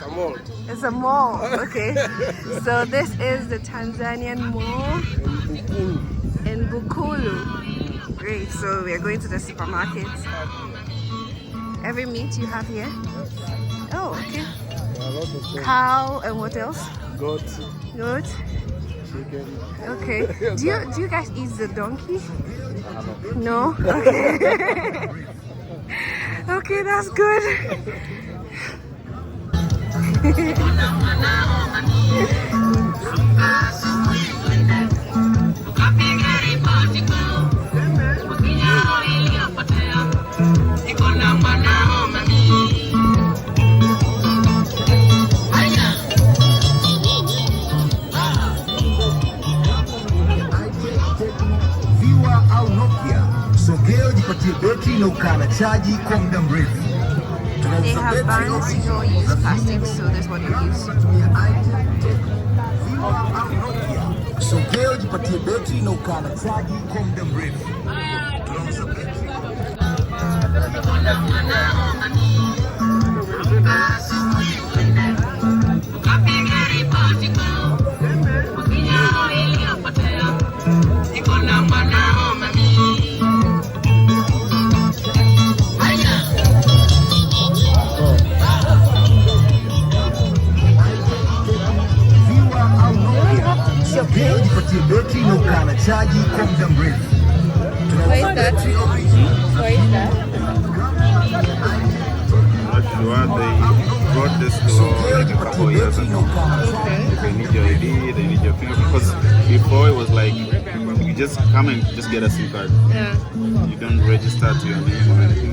a mall. It's a mall. Okay. So this is the Tanzanian mall in BUKULU. Great. So we are going to the supermarket. Every meat you have here? Oh, okay. Cow and what else? Goat. Goat. Chicken. Okay. Do you guys eat the donkey? No. Okay. Okay, that's good. Sogea jipatie betri na ukana chaji kwa muda mrefu. They have banned single-use plastic, so that's what they use. Sogea jipatie betri na ukana chaji kwa muda mrefu. Sogea jipatie betri na ukana chaji kwa muda mrefu. Why is that? Why is that? Not sure. They brought this law like a couple of years ago. They need your ID, they need your finger, because before it was like you just come and just get a SIM card. Yeah. You don't register to your name or anything.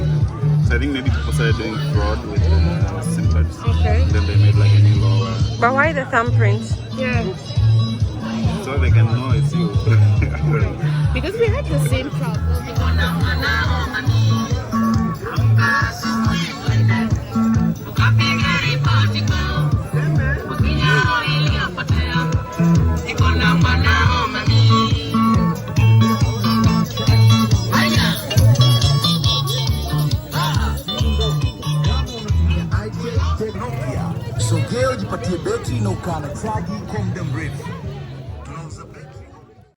So I think maybe people started doing fraud with SIM cards. Okay. Then they made like a new law where, But why the thumbprint? Yeah. so they can know it's you. Because we had the same problem. Sogea jipatie betri na ukana chaji kwa muda mrefu.